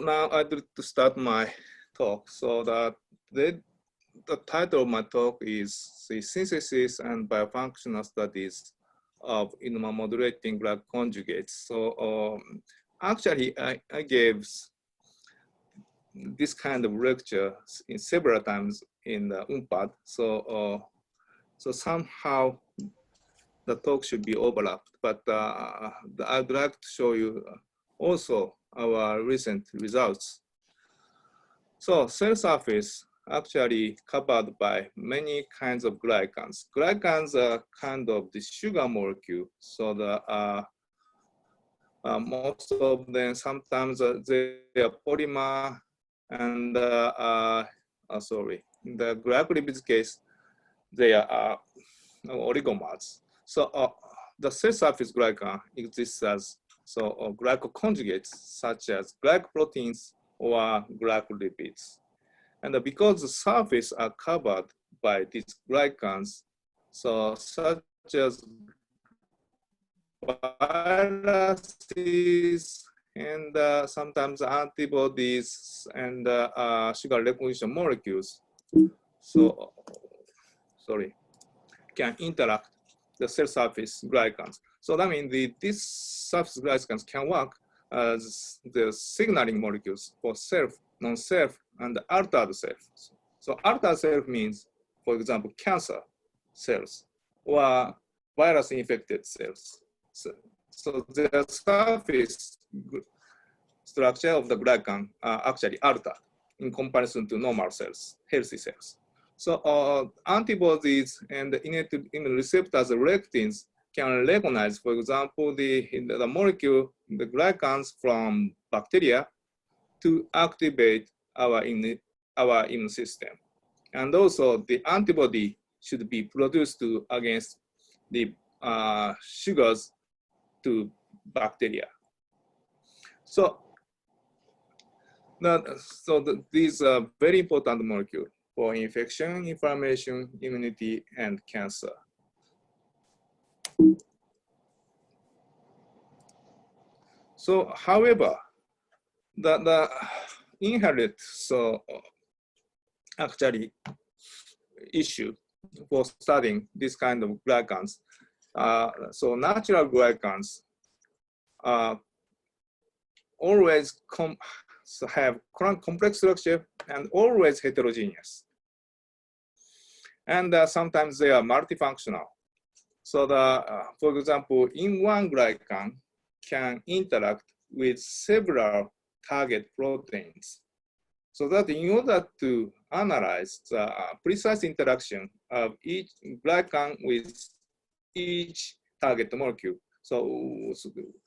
now I'd like to start my talk. So the title of my talk is the synthesis and biofunctional studies of immunomodulating glycoconjugates. So actually, I gave this kind of lecture in several times in the UNPAD. So somehow the talk should be overlapped, but I'd like to show you also our recent results. So cell surface actually covered by many kinds of glycans. Glycans are kind of the sugar molecule. So most of them sometimes they are polymer, and sorry, in the glycolipids case, they are oligomers. So the cell surface glycan exists as glycoconjugates such as glycoproteins or glycolipids. And because the surface are covered by these glycans, so such as viruses and sometimes antibodies and sugar recognition molecules, so sorry, can interact the cell surface glycans. So that means these surface glycans can work as the signaling molecules for self, non-self, and altered cells. So altered self means, for example, cancer cells or virus-infected cells. So the surface structure of the glycan are actually altered in comparison to normal cells, healthy cells. So antibodies and innate immune receptors, lectins, can recognize, for example, the molecule, the glycans from bacteria to activate our immune system. And also the antibody should be produced against the sugars to bacteria. So these are very important molecules for infection, inflammation, immunity, and cancer. So, however, the inherent actually issue for studying this kind of glycans. So natural glycans always have complex structure and always heterogeneous. And sometimes they are multifunctional. So for example, in one glycan can interact with several target proteins. So that in order to analyze the precise interaction of each glycan with each target molecule, so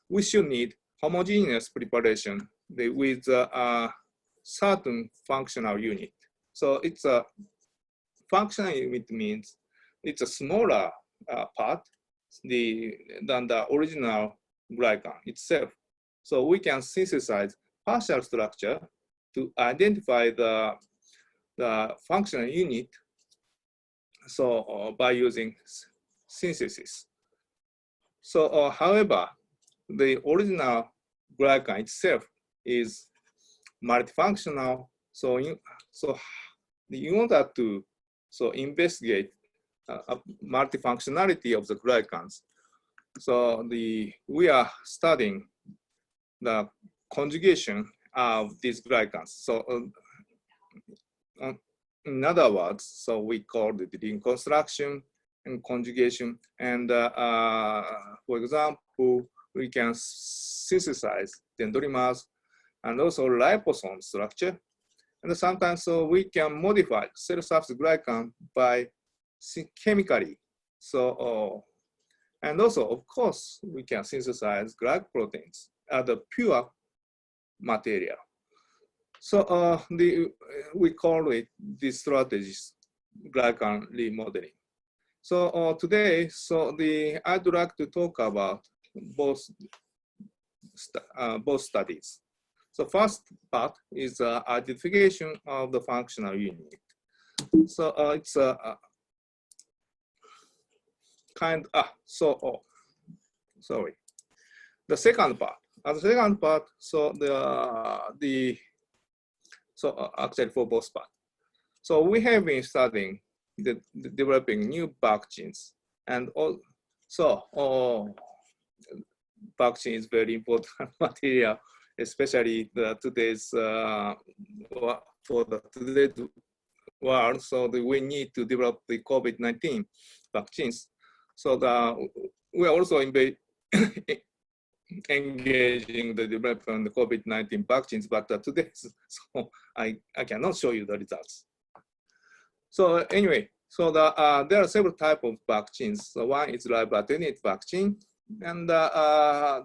we should need homogeneous preparation with a certain functional unit. So it's a functional unit means it's a smaller part than the original glycan itself. So we can synthesize partial structure to identify the functional unit. So by using synthesis. So however, the original glycan itself is multifunctional. So in order to investigate multifunctionality of the glycans, so we are studying the conjugation of these glycans. So in other words, so we call it reconstruction and conjugation. And for example, we can synthesize dendrimers and also liposome structure. And sometimes we can modify cell surface glycan by chemically. So and also, of course, we can synthesize glycoproteins at the pure material. So we call it these strategies glycan remodeling. So today, I'd like to talk about both studies. So first part is identification of the functional unit. So it's a sorry. The second part, as the second part, so actually for both parts. So we have been studying developing new vaccines, and also vaccine is very important material, especially today's for today's world. So we need to develop the COVID-19 vaccines. So we are also engaging the development of COVID-19 vaccines, but today, so I cannot show you the results. So anyway, so there are several types of vaccines. So one is live attenuated vaccine, and the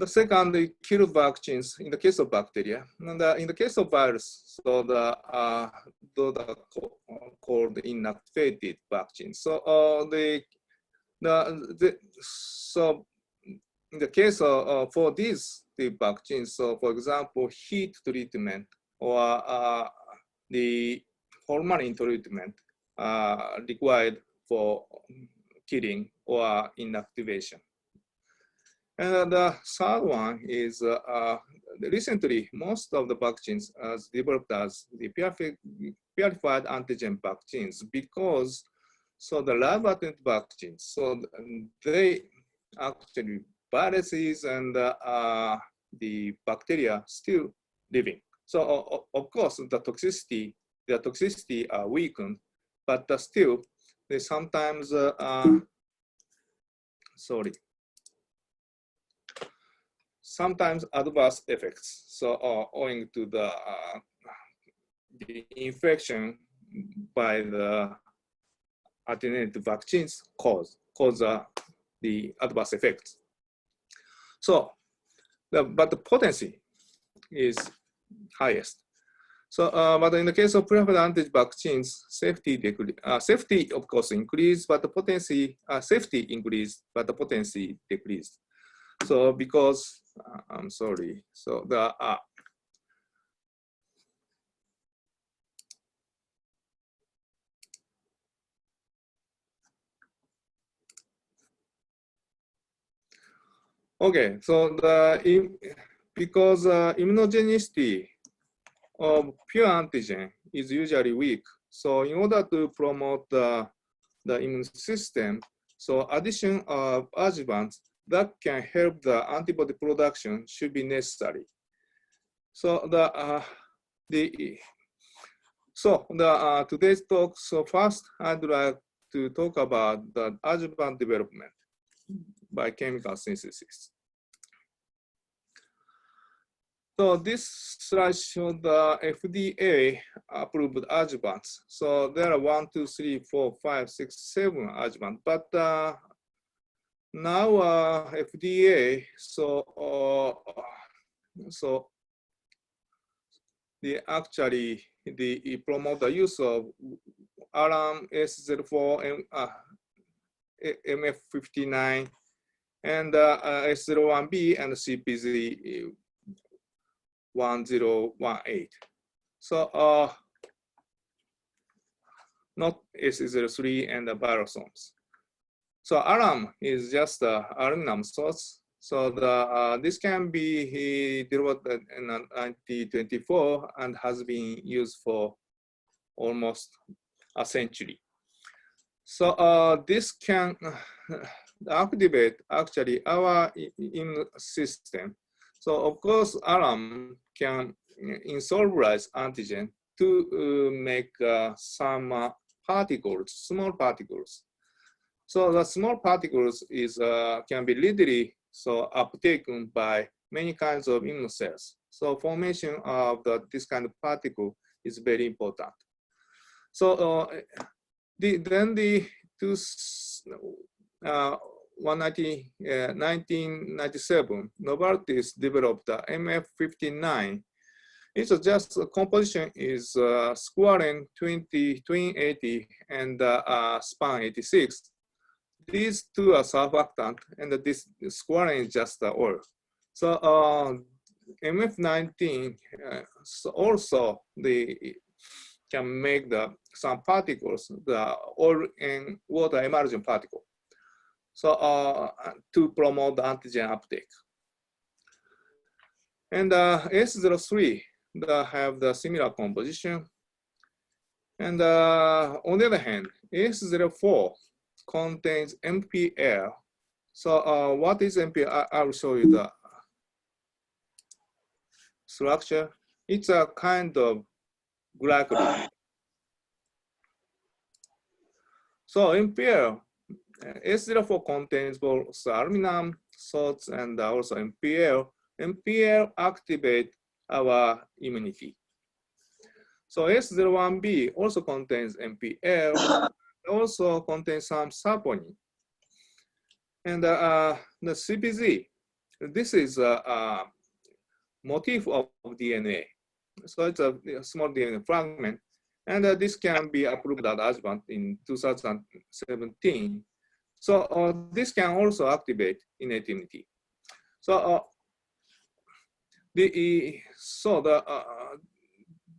second, the kill vaccines in the case of bacteria, and in the case of virus, so those are called inactivated vaccines. So so in the case of for these vaccines, so for example, heat treatment or the hormone treatment required for killing or inactivation. And the third one is recently most of the vaccines as developed as the purified antigen vaccines, because so the lab attenuated vaccines, so they actually viruses and the bacteria still living. So of course the toxicity are weakened, but still they sometimes sometimes adverse effects. So owing to the infection by the attenuated vaccines cause the adverse effects. So, but the potency is highest. So, but in the case of purified antigen vaccines, safety of course increased, but the potency, safety increased, but the potency decreased. So because, I'm sorry, so the, okay, so because immunogenicity of pure antigen is usually weak. So in order to promote the immune system, so addition of adjuvants that can help the antibody production should be necessary. So today's talk. So first, I'd like to talk about the adjuvant development by chemical synthesis. So this slide shows the FDA approved adjuvants. So there are 1, 2, 3, 4, 5, 6, 7 adjuvants. But now FDA so actually promote the use of alarm S04 MF59 and S01B and CPZ 1018. So not S03 and the virosomes. So alarm is just aluminum source. So this can be developed in 1924 and has been used for almost a century. So this can activate actually our immune system. So of course, alarm can insolubilize antigen to make some particles, small particles. So the small particles can be readily uptaken by many kinds of immune cells. So formation of this kind of particle is very important. So then the 1997, Novartis developed the MF59. It's just composition is squalene 2080 and span 86. These two are surfactant, and this squalene is just oil. So MF19 also can make some particles, the oil and water emulsion particle. So to promote the antigen uptake. And S03 have the similar composition. And on the other hand, S04 contains MPL. So what is MPL? I will show you the structure. It's a kind of glycolipid. So MPL, S04 contains both aluminum salts and also MPL. MPL activate our immunity. So S01B also contains MPL, also contains some saponin. And the CPZ, this is a motif of DNA. So it's a small DNA fragment. And this can be approved as adjuvant in 2017. So this can also activate innate immunity. So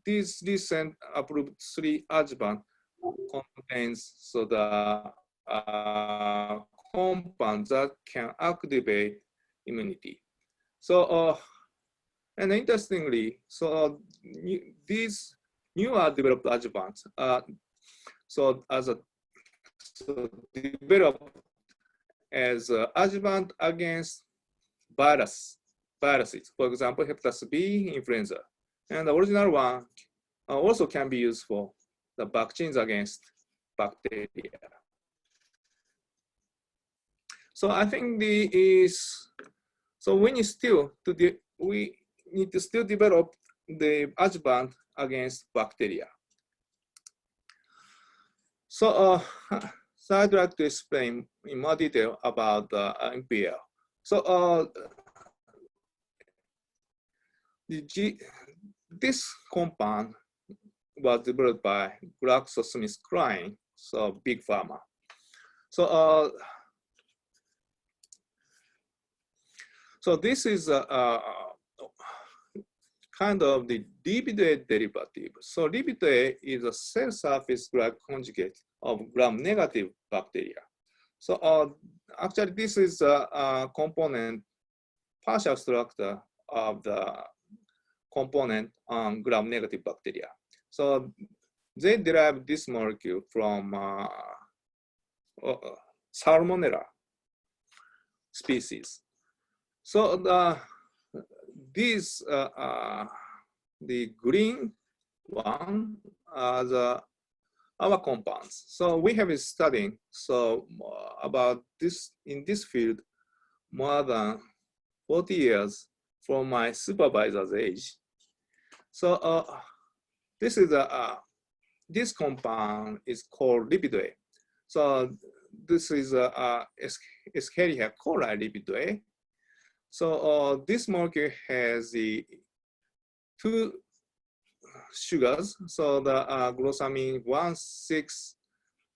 this recent approved 3 adjuvant contains the compounds that can activate immunity. So and interestingly, so these newer developed adjuvants developed as adjuvant against viruses, for example, hepatitis B, influenza. And the original one also can be used for the vaccines against bacteria. So I think we need to still develop the adjuvant against bacteria. So I'd like to explain in more detail about the MPL. So this compound was developed by GlaxoSmithKline, so big pharma. So so this is kind of the lipid derivative. So lipid is a cell surface glycoconjugate of gram-negative bacteria. So actually, this is a component, partial structure of the component on gram-negative bacteria. So they derive this molecule from Salmonella species. So the green one are our compounds. So we have been studying about this in this field more than 40 years from my supervisor's age. So this is this compound is called lipid A. So this is Escherichia coli lipid A. So this molecule has the 2 sugars. So the glucosamine 1,6,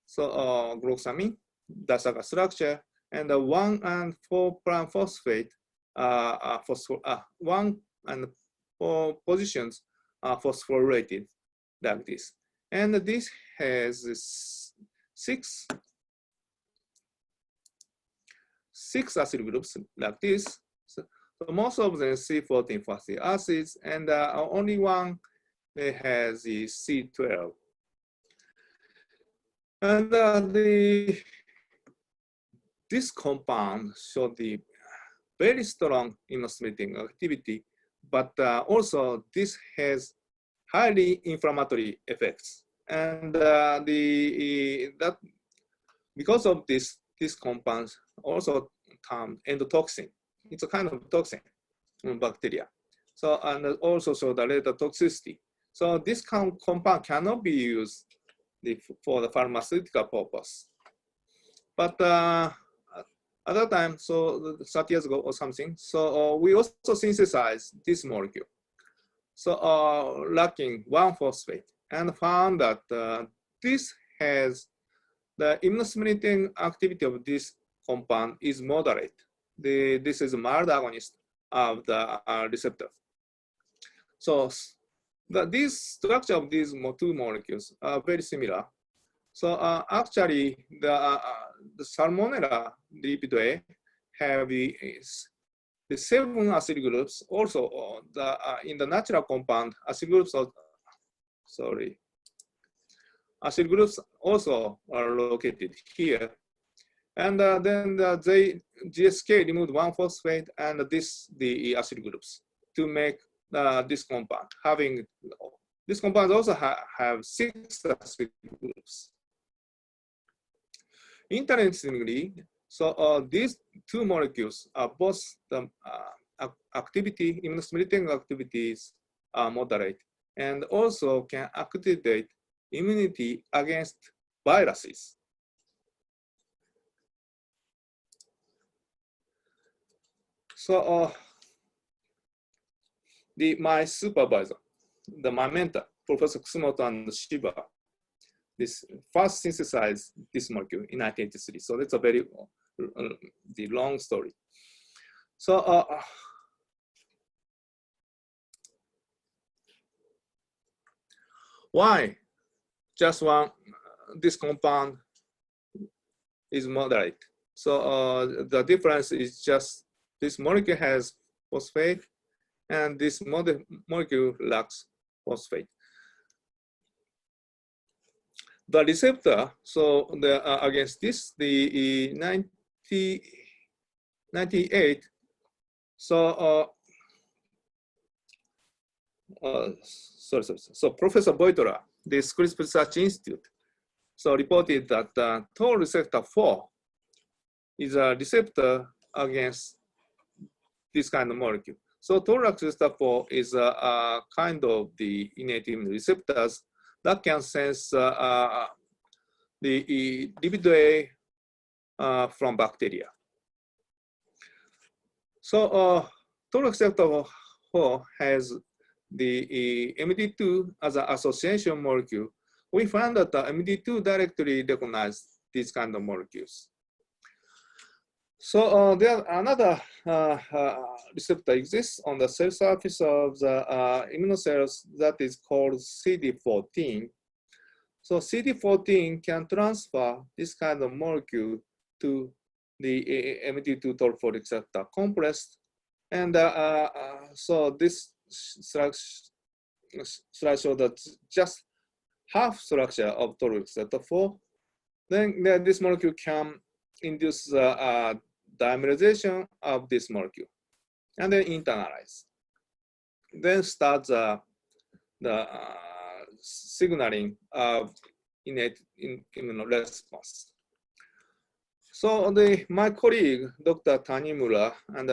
so glucosamine, that's a structure, and the 1 and 4 prime phosphate, 1 and 4 positions are phosphorylated like this. And this has 6 acid groups like this. So most of them C14 fatty acids, and only one has the C12. And this compound showed the very strong immunostimulating activity, but also this has highly inflammatory effects. And because of this compounds also termed endotoxin. It's a kind of toxin in bacteria. So, and also show the later toxicity. So this compound cannot be used for the pharmaceutical purpose. But at that time, so 30 years ago or something, so we also synthesized this molecule. So lacking 1 phosphate, and found that this has the immunostimulating activity of this compound is moderate. This is a mild agonist of the receptor. So this structure of these 2 molecules are very similar. So actually, the Salmonella lipidae have the 7 acyl groups. Also, in the natural compound, acyl groups are, acyl groups also are located here. And then GSK removed 1 phosphate and the acyl groups to make this compound. This compound also have 6 acyl groups. Interestingly, so these 2 molecules are both the immunostimulating activities are moderate and also can activate immunity against viruses. So my supervisor, my mentor, Professor Kusumoto and Shiba, this first synthesized this molecule in 1983. So that's a very the long story. So why just this compound is moderate? So the difference is just this molecule has phosphate and this molecule lacks phosphate. The receptor, so against this, the 98, so so Professor Boitola, the CRISPR Research Institute, so reported that toll receptor 4 is a receptor against this kind of molecule. So toll receptor 4 is a kind of the innate immune receptors that can sense the lipidae from bacteria. So toll receptor 4 has the MD2 as an association molecule. We found that the MD2 directly recognizes these kind of molecules. So there another receptor exists on the cell surface of the immunocells that is called CD14. So CD14 can transfer this kind of molecule to the MD2 toll receptor complex, and so this slide shows that just half structure of toll receptor 4. Then this molecule can induce dimerization of this molecule and then internalize. Then starts the signaling of innate immune response. So my colleague, Dr. Tanimura and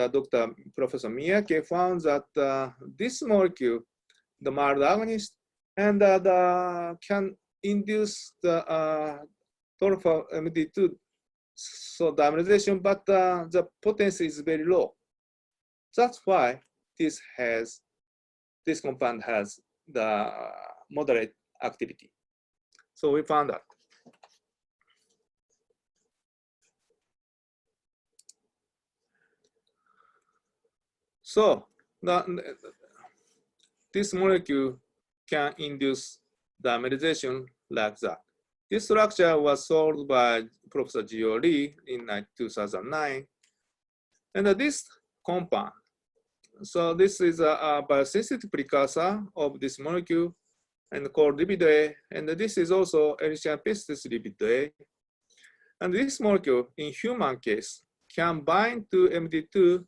Professor Miyake found that this molecule, the mild agonist, and can induce the toll for MD2 so dimerization, but the potency is very low. That's why this compound has the moderate activity. So we found that. So this molecule can induce dimerization like that. This structure was solved by Professor Gio Lee in 2009. And this compound, so this is a biosensitive precursor of this molecule and called lipidae. And this is also Ehrlichia pestis lipidae. And this molecule in human case can bind to MD2,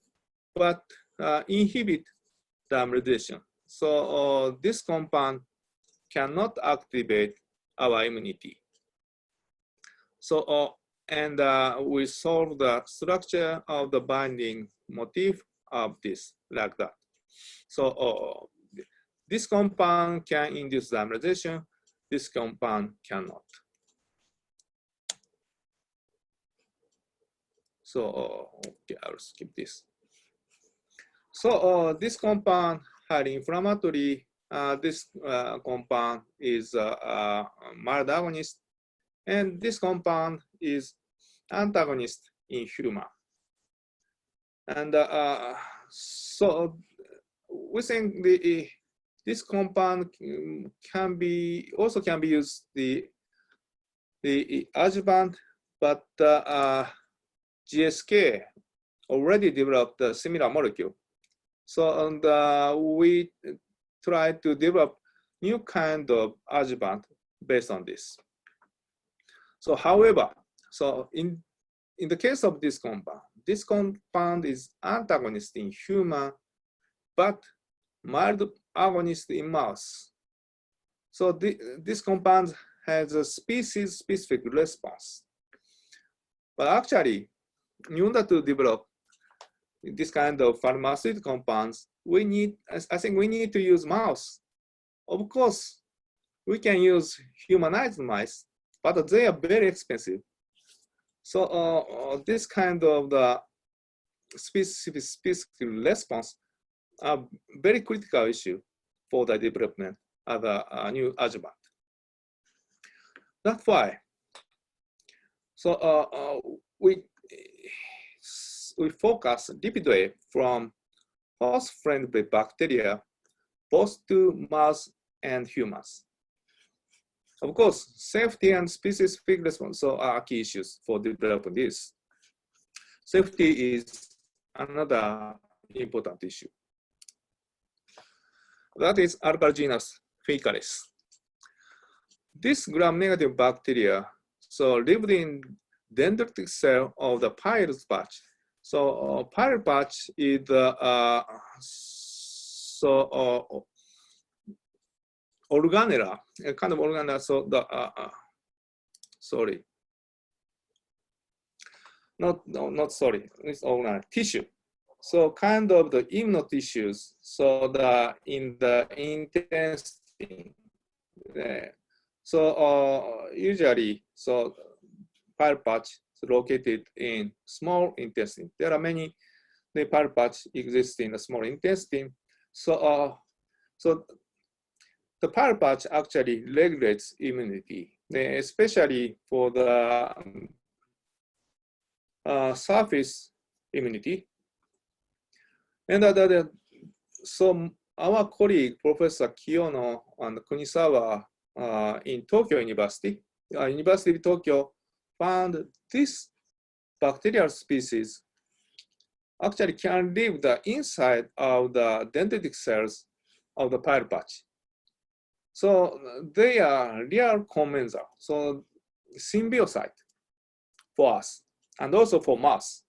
but inhibit dimerization. So this compound cannot activate our immunity. So, and we solve the structure of the binding motif of this like that. So this compound can induce dimerization, this compound cannot. So okay, I'll skip this. So this compound highly inflammatory. This compound is mild agonist, and this compound is antagonist in human. And so we think this compound can be used the adjuvant, but GSK already developed a similar molecule. So and we try to develop new kind of adjuvant based on this. So however, so in the case of this compound is antagonist in human, but mild agonist in mouse. So this compound has a species-specific response. But actually, in order to develop this kind of pharmaceutical compounds, I think we need to use mouse. Of course, we can use humanized mice, but they are very expensive. So this kind of the specific response are very critical issue for the development of a new adjuvant. That's why. So we focus lipidoid from host-friendly bacteria, both to mouse and humans. Of course, safety and species-specific response are key issues for developing this. Safety is another important issue. That is alkaligenous fecales. This gram-negative bacteria lived in dendritic cell of the pilot patch. So pilot patch is organella, a kind of organella. So the sorry, not sorry, it's organella tissue. So kind of the immunotissues. So in the intestine. Usually, pilot patch is located in small intestine. There are many pilot patch exist in the small intestine. So the pilot patch actually regulates immunity, especially for the surface immunity. And so our colleague, Professor Kiyono and Kunisawa in Tokyo University, University of Tokyo, found this bacterial species actually can live the inside of the dendritic cells of the pilot patch. So they are real commensal, so symbiote for us and also for mouse.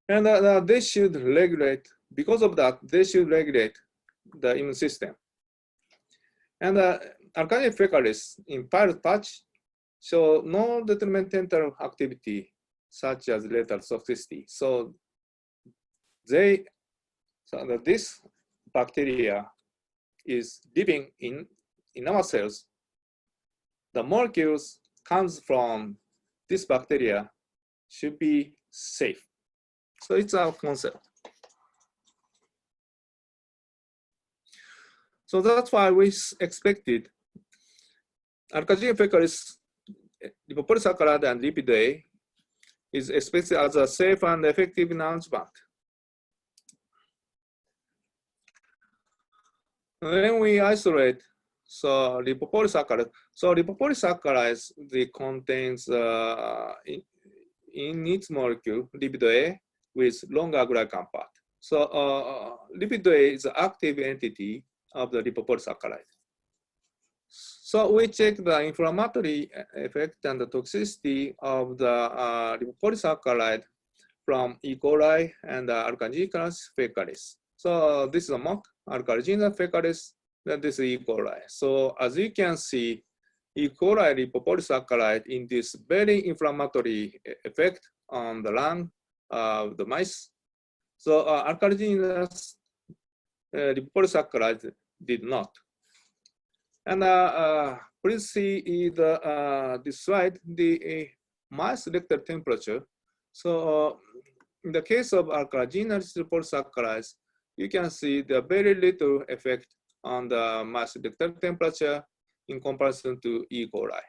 And they should regulate, because of that, they should regulate the immune system. And alkaline fecales in pilot patch show no detrimental activity, such as lethal toxicity. So this bacteria is living in our cells. The molecules comes from this bacteria should be safe. So it's our concept. So that's why we expected alkaline fecales, lipopolysaccharide and lipidoid is expected as a safe and effective adjuvant. When we isolate lipopolysaccharide, lipopolysaccharides contains in its molecule lipidoid with longer glycan path. So lipidoid is the active entity of the lipopolysaccharide. So we check the inflammatory effect and the toxicity of the lipopolysaccharide from E. coli and alkaligenous fecales. So this is a mock alkaligenous fecales, then this is E. coli. So as you can see, E. coli lipopolysaccharide in this very inflammatory effect on the lung of the mice. So alkaligenous lipopolysaccharide did not. And please see this slide, the mice rectal temperature. So in the case of alkaligenous lipopolysaccharides, you can see the very little effect on the mice rectal temperature in comparison to E. coli.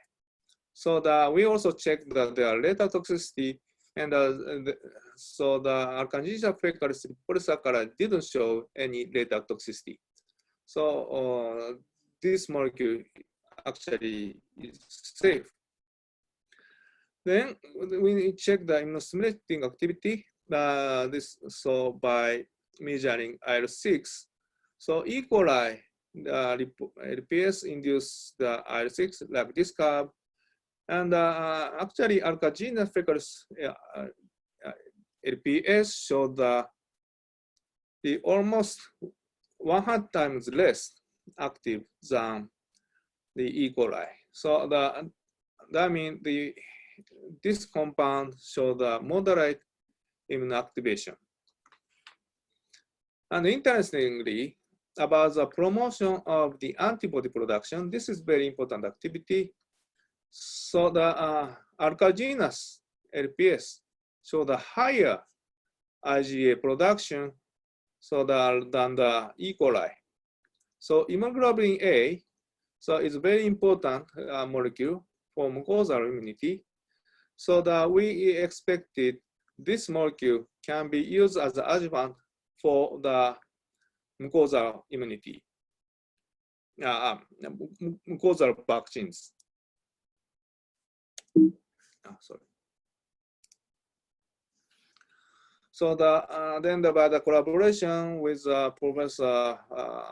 So we also checked the lethal toxicity, and so the alkaligenous fecales lipopolysaccharide didn't show any lethal toxicity. So this molecule actually is safe. Then we check the immunostimulating activity. So by measuring IL-6, so E. coli, LPS induced the IL-6 like this curve, and actually alkagenous fecals LPS showed the almost 100 times less active than the E. coli. So that means this compound showed the moderate immune activation. And interestingly, about the promotion of the antibody production, this is very important activity. So the alkagenous LPS show the higher IgA production than the E. coli. So immunoglobulin A, so it's very important molecule for mucosal immunity. So that we expected this molecule can be used as an adjuvant for the mucosal immunity, mucosal vaccines. Sorry. So then by the collaboration with Professor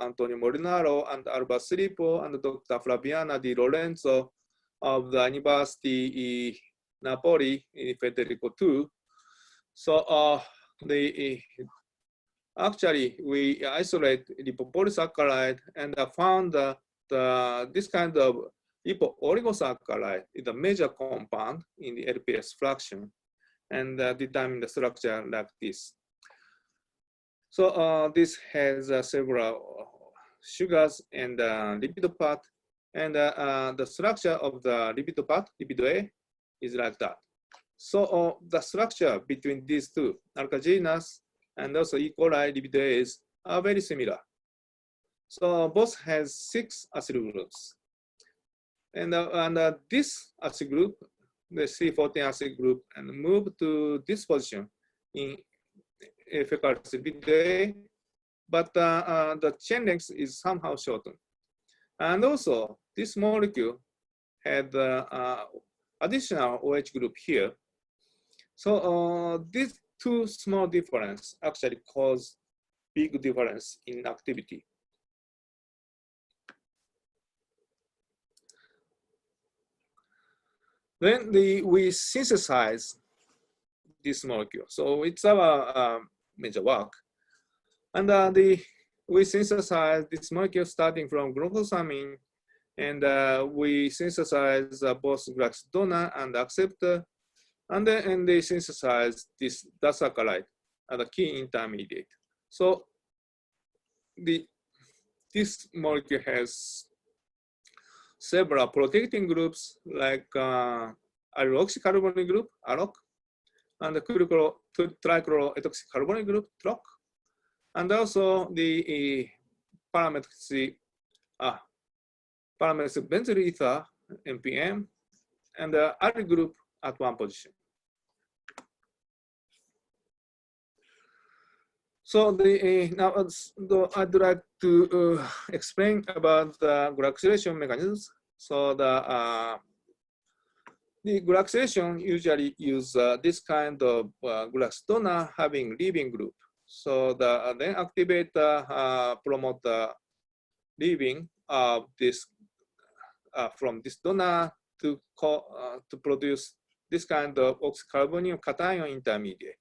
Antonio Molinaro and Alba Silipo and Dr. Flaviana Di Lorenzo of the University Napoli in Federico II. So actually we isolate lipopolysaccharide and found this kind of lipo-oligosaccharide is a major compound in the LPS fraction, and determine the structure like this. So this has several sugars and lipid part, and the structure of the lipid part, lipid A, is like that. So the structure between these two, alkagenous and also E. coli lipid A's, are very similar. So both has 6 acyl groups. And this acyl group, the C14 acyl group, and move to this position in fecal lipid A, but the chain length is somehow shortened. And also, this molecule had additional OH group here. So these two small difference actually cause big difference in activity. Then we synthesize this molecule. So it's our major work. And we synthesize this molecule starting from glucosamine, and we synthesize both Glax donor and acceptor, and then they synthesize this disaccharide as a key intermediate. So this molecule has several protecting groups like alloxycarbonyl group, ALOC, and the trichloroethoxycarbonyl group, TROC, and also the parametric benzyl ether, NPM, and the allyl group at one position. So now I'd like to explain about the glycylation mechanisms. So the glycylation usually use this kind of Glax donor having leaving group. So then activate promote the leaving of this from this donor to produce this kind of oxycarbonyl cation intermediate.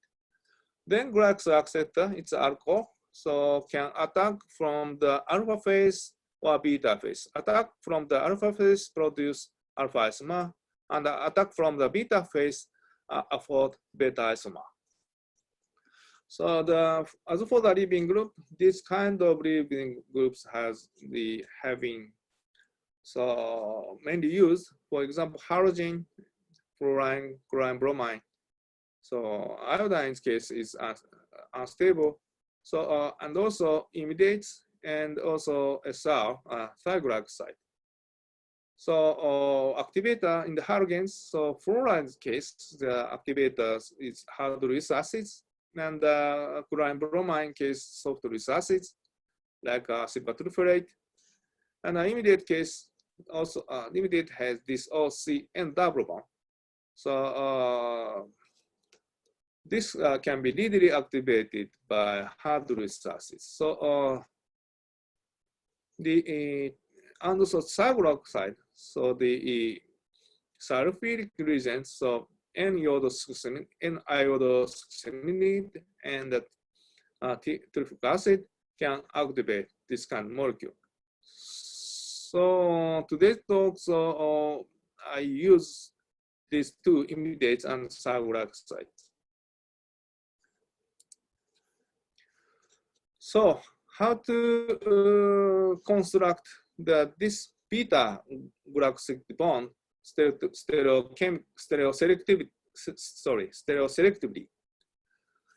Then Glax acceptor, it's alcohol, so can attack from the alpha phase or beta phase. Attack from the alpha phase produce alpha isomer, and attack from the beta phase afford beta isomer. So as for the leaving group, this kind of leaving groups has the having so mainly used, for example, halogen, fluorine, chlorine, bromine. So iodine's case is unstable. So and also imidates and also SR, thioglycoside. So activator in the halogens. So fluorine's case, the activator is hydrolase acids, and chlorine bromine case soft release acids like silver sulfurate. And in immediate case, also limited has this OC and double bond. So this can be readily activated by hydrolysis acid. So the andesite cyclohexide, so the sulfuric reagents, so N-iodosuccinate, N-iodosuccinate, and tryptic acid can activate this kind of molecule. So today's talk, so I use these two imitates and cyclohexide. So how to construct this beta glycosyl bond stereoselectively.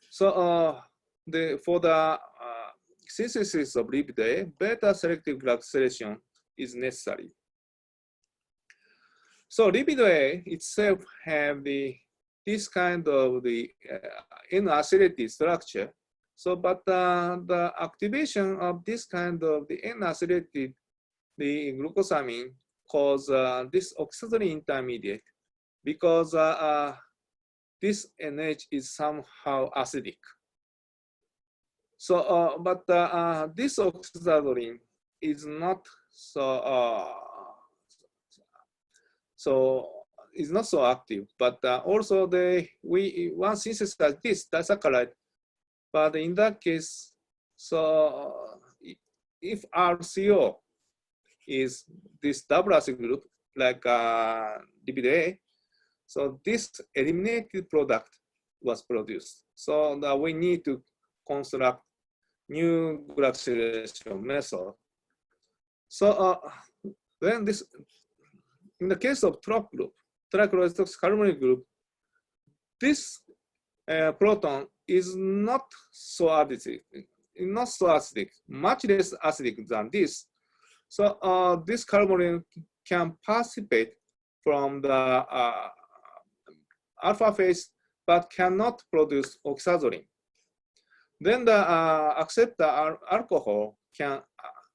So for the synthesis of lipid A, beta selective glycosylation is necessary. So lipid A itself have this kind of the N-acylated structure. So, but the activation of this kind of the N-acylated the glucosamine cause this oxidation intermediate because this NH is somehow acidic. So, but this oxidation is not is not so active. But also we want to synthesize this disaccharide. But in that case, so if RCO is this double acid group like lipid A, so this eliminated product was produced. So we need to construct new glycosylation method. So then this, in the case of TROP group, trichloroetoxicarbonyl group, this proton is not so acidic, much less acidic than this. So this carbonyl can participate from the alpha phase, but cannot produce oxazoline. Then the acceptor alcohol can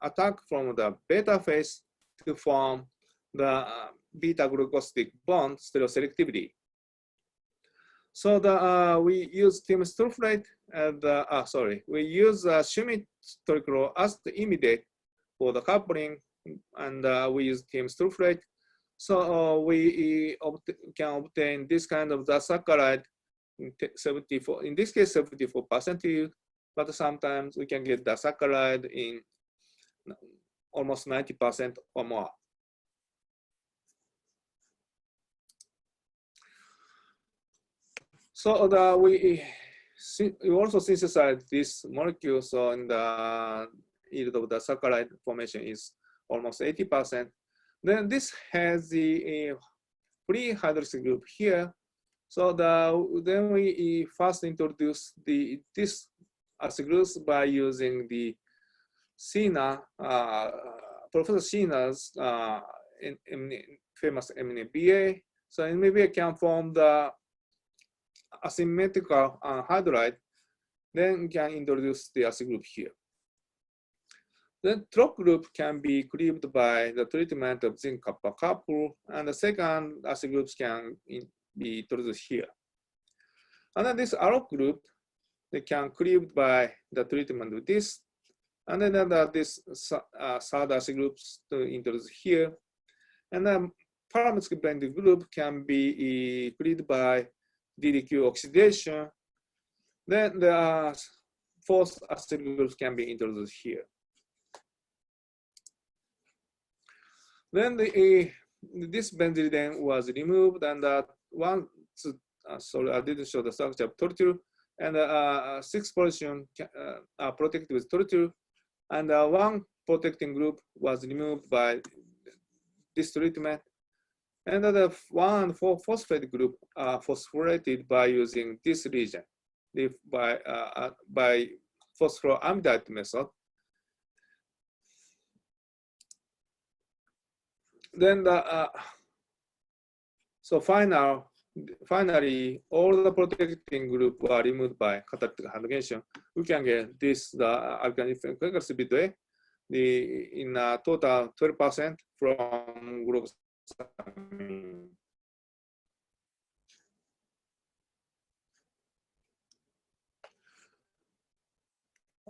attack from the beta phase to form the beta glucosidic bond stereoselectively. So we use timsturflate and we use Schmidt trichlor as the imitate for the coupling, and we use timsturflate. So we can obtain this kind of disaccharide 74, in this case 74%, but sometimes we can get disaccharide in almost 90% or more. So we also synthesize this molecule. So in the yield of the saccharide formation is almost 80%. Then this has the free hydroxy group here. So then we first introduce this acid groups by using the Sina, Professor Sina's famous MNBA. So MNBA can form the asymmetrical hydride. Then we can introduce the acid group here. Then TROP group can be cleaved by the treatment of zinc copper couple, and the second acid groups can be introduced here. And then this AROC group, they can cleaved by the treatment with this, and then this third acid groups to introduce here. And then parametric blended group can be cleaved by DDQ oxidation. Then the fourth acid groups can be introduced here. Then this benzylidene was removed, and sorry, I didn't show the structure of torture. And 6 position protected with torture, and one protecting group was removed by this treatment. And the 1 and 4 phosphate group are phosphorylated by using this reagent, by phosphoramidite method. Then so finally, all the protecting group were removed by catalytic hydrogenation. We can get this the alkyl lipid A. in a total 12% from glucosamine.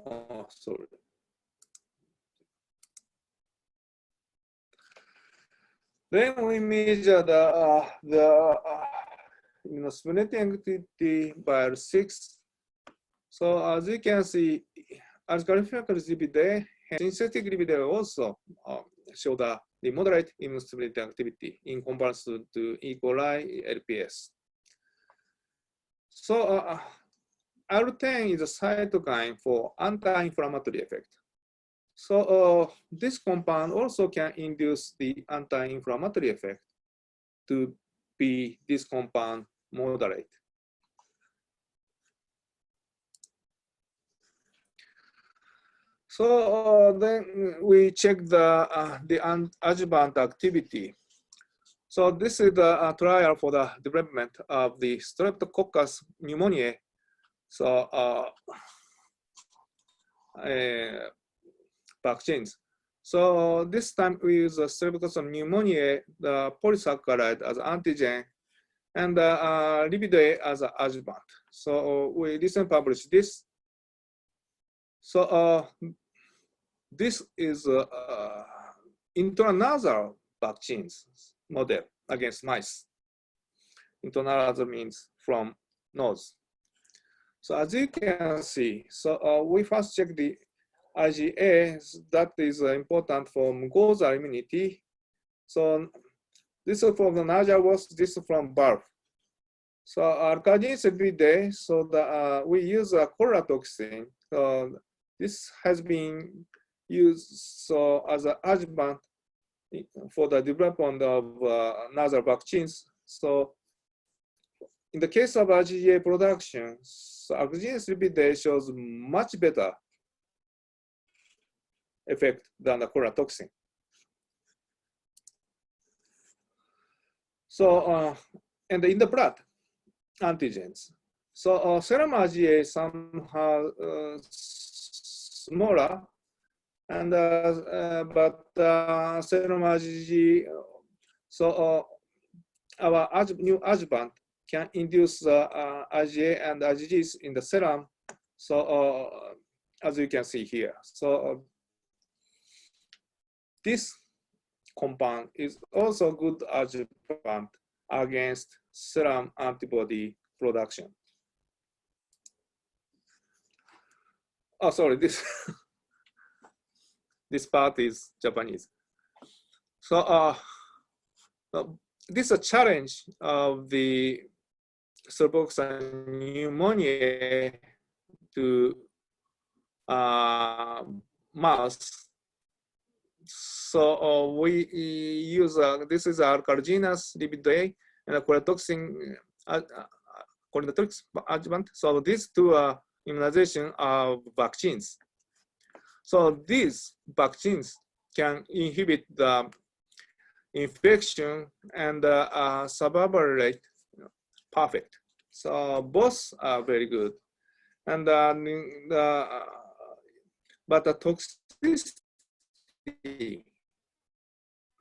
Oh, sorry. Then we measure the immunostimulating activity by L6. So as you can see, alkali-phenolic lipid, synthetic lipid also show the moderate immunostimulating activity in comparison to E. coli LPS. So L10 is a cytokine for anti-inflammatory effect. So this compound also can induce the anti-inflammatory effect to be this compound moderate. So then we check the adjuvant activity. So this is the trial for the development of the Streptococcus pneumoniae. So vaccines. So this time we use Streptococcus pneumoniae, the polysaccharide as antigen, and lipid as an adjuvant. So we recently published this. So this is intranasal vaccines model against mice. Intranasal means from nose. So as you can see, so we first check the IgA, that is important for mucosal immunity. So this is from the nasal wash, this is from valve. So alkalogens every day, so we use a cholera toxin. So this has been used so as an adjuvant for the development of nasal vaccines. So in the case of IgA production, so alkalogens lipid shows much better effect than the cholera toxin. So and in the blood, antigens. So serum IgA somehow smaller, and but serum IgG. So our new adjuvant can induce IgA and IgGs in the serum. So as you can see here, so this compound is also good adjuvant against serum antibody production. Oh, sorry, this this part is Japanese. So this is a challenge of the smallpox and pneumonia to mouse. So we use this is alkalogenous lipid A and a choletoxin adjuvant. So these two are immunization of vaccines. So these vaccines can inhibit the infection and survival rate perfect. So both are very good. And but the toxicity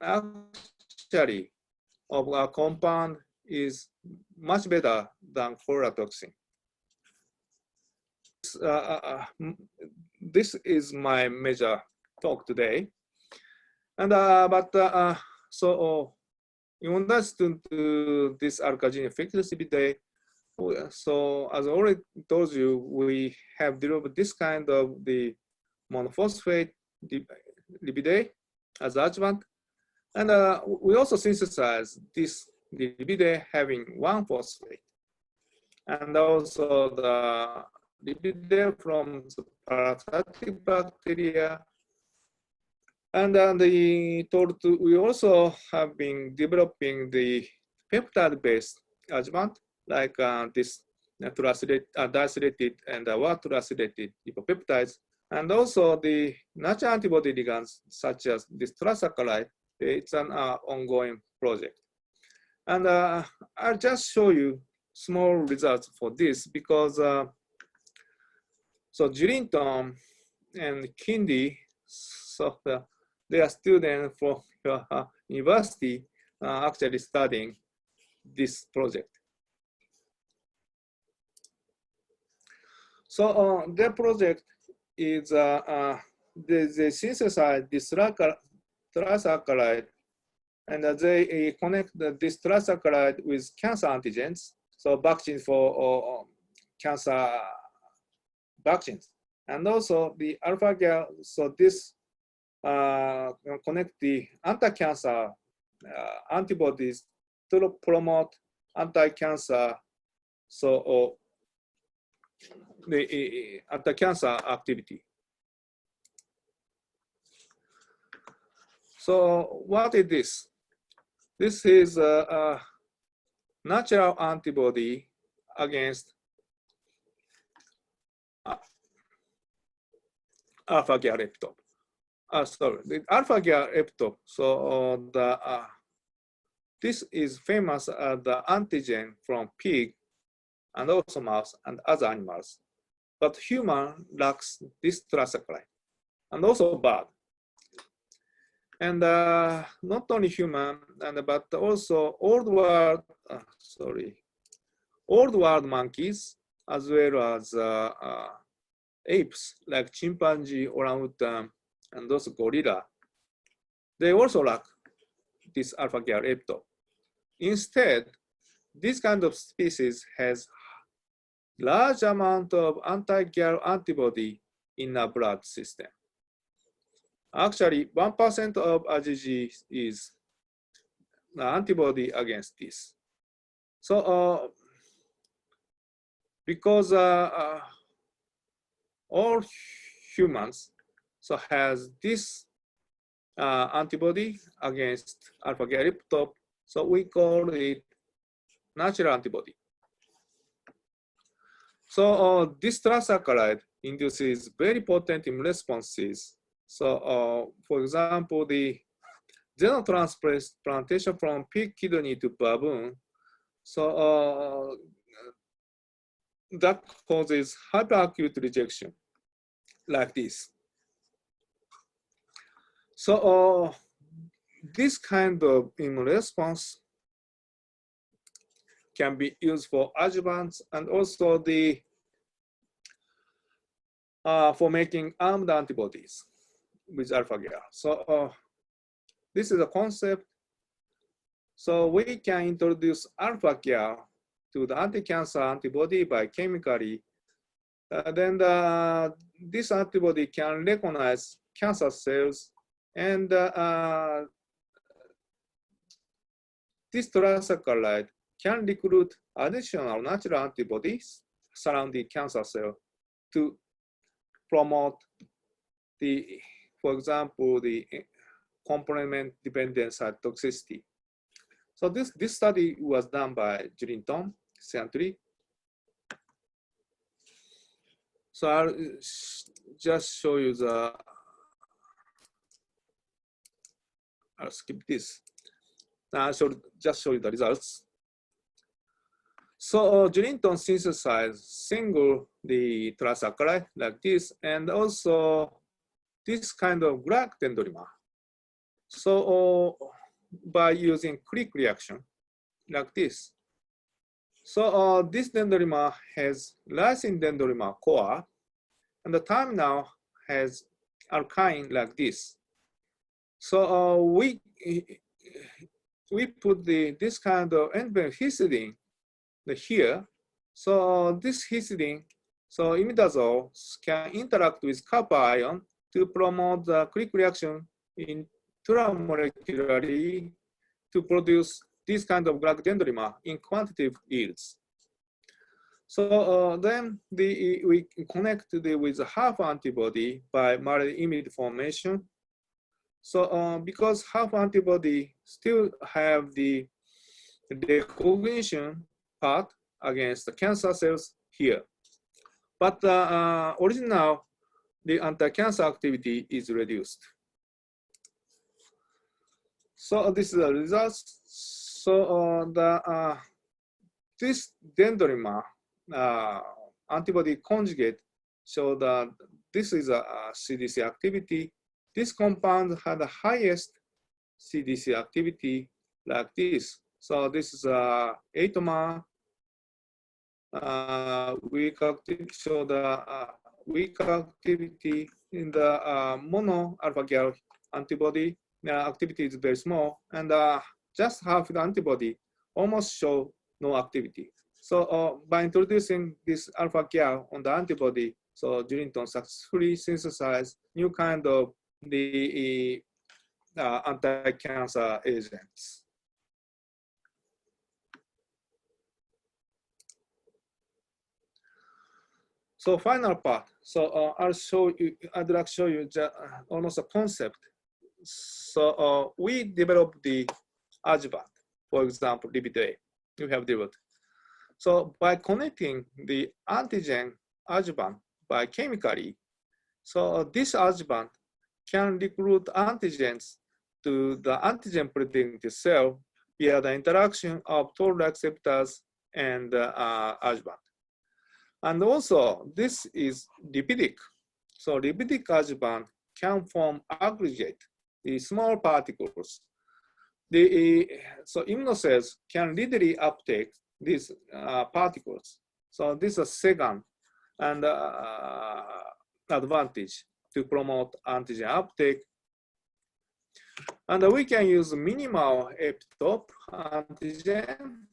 actually of a compound is much better than cholera toxin. This is my major talk today. And so in order to do this alkalogen effectiveness lipid, so as I already told you, we have developed this kind of the monophosphate lipid as adjuvant, and we also synthesize this lipid having one phosphate, and also the lipid from the parasitic bacteria. And we also have been developing the peptide-based adjuvant, like this diacylated and water-acylated lipopeptides, and also the natural antibody ligands, such as this tetrasaccharide. It's an ongoing project. And I'll just show you small results for this because so Gelinton and Kindi, So they are students from your university actually studying this project. So their project is they synthesize this trisaccharide, and they connect this trisaccharide with cancer antigens, so vaccines for cancer vaccines, and also the alpha-gal. So this connect the anti-cancer antibodies to promote anti-cancer, so the anti-cancer activity. So what is this? This is a natural antibody against alpha-gal epitope. Sorry, the alpha-gal epitope. So this is famous as the antigen from pig and also mouse and other animals. But human lacks this trisaccharide, and also bird. And not only human, but also old world monkeys, as well as apes like chimpanzee, orangutan, and those gorilla. They also lack this alpha-gal epitope. Instead, this kind of species has large amount of anti-gal antibody in the blood system. Actually, 1% of IgG is the antibody against this. So because all humans so has this antibody against alpha-gal epitope, so we call it natural antibody. So this trisaccharide induces very potent immune responses. So for example, the xenotransplantation from pig kidney to baboon, so that causes hyperacute rejection like this. So this kind of immune response can be used for adjuvants and also the for making armed antibodies with alpha-gal. So this is a concept. So we can introduce alpha-gal to the anti-cancer antibody by chemically. Then this antibody can recognize cancer cells, and this trisaccharide can recruit additional natural antibodies surrounding cancer cell to promote the, for example, the complement-dependent cytotoxicity. So this study was done by Jirinton, Century. So I'll just show you the, I'll skip this. I'll just show you the results. So Jirinton synthesized single the trisaccharide like this, and also this kind of Glad dendrimer. So by using click reaction like this. So this dendrimer has lysine dendrimer core, and the terminal has alkyne like this. So we put this kind of enzyme histidine here. So this histidine, so imidazole can interact with copper ion to promote the click reaction intramolecularly to produce this kind of Glad dendrimer in quantitative yields. So then we connect with a half antibody by Maharani imide formation. So because half antibody still have the recognition part against the cancer cells here, but original the anti-cancer activity is reduced. So this is the results. So this dendrimer antibody conjugate show that this is a CDC activity. this compound had the highest CDC activity like this. So this is 8-mer weak activity. So the weak activity in the mono alpha gal antibody activity is very small, and just half the antibody almost show no activity. So by introducing this alpha gal on the antibody, so Durinton successfully synthesized new kind of the anti-cancer agents. So final part. So I'd like to show you almost a concept. So we developed the adjuvant, for example, lipid A. You have developed. So by connecting the antigen adjuvant by chemically, so this adjuvant can recruit antigens to the antigen presenting cell via the interaction of toll receptors and adjuvant. And also, this is lipidic. So lipidic adjuvant can form aggregate, the small particles. So immunocells can readily uptake these particles. So this is a second and advantage to promote antigen uptake. And we can use minimal epitope antigen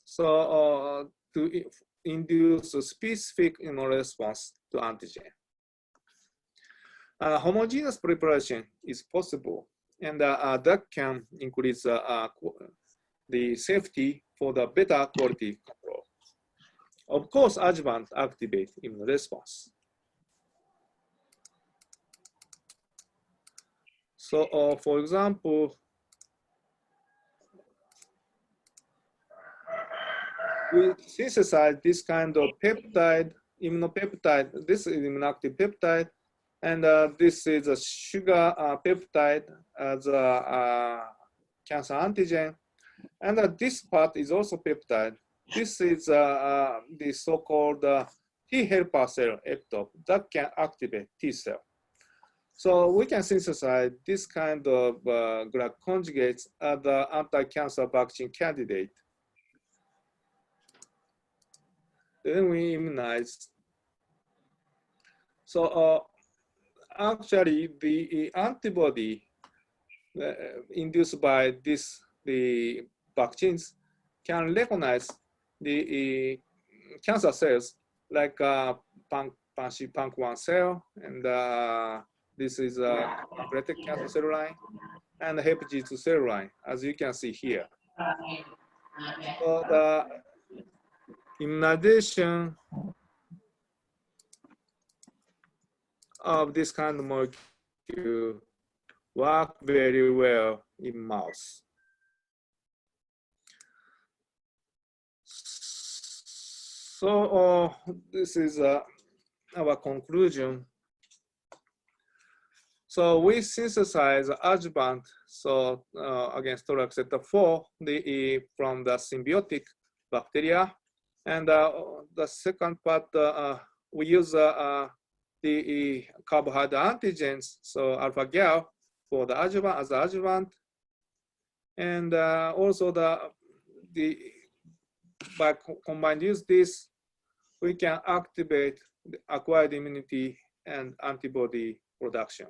so to induce a specific response to antigen. Homogeneous preparation is possible, and that can increase the safety for the better quality control. Of course, adjuvant activate immune response. So, for example, we synthesize this kind of peptide, immunopeptide. This is immunoactive peptide, and this is a sugar peptide as a cancer antigen. And this part is also peptide. This is the so-called T helper cell epitope that can activate T cell. So we can synthesize this kind of glycoconjugates as the anti-cancer vaccine candidate. Then we immunize. So actually, the antibody induced by the vaccines can recognize the cancer cells like PANC1 cell, and this is a pancreatic cancer cell line, and the HepG2 cell line, as you can see here. So the immunization of this kind of molecule work very well in mouse. So this is our conclusion. So we synthesize adjuvant so against toll receptor 4 from the symbiotic bacteria, and the second part we use the carbohydrate antigens, so alpha gal for the adjuvant as adjuvant, and also by combined use this, we can activate the acquired immunity and antibody production.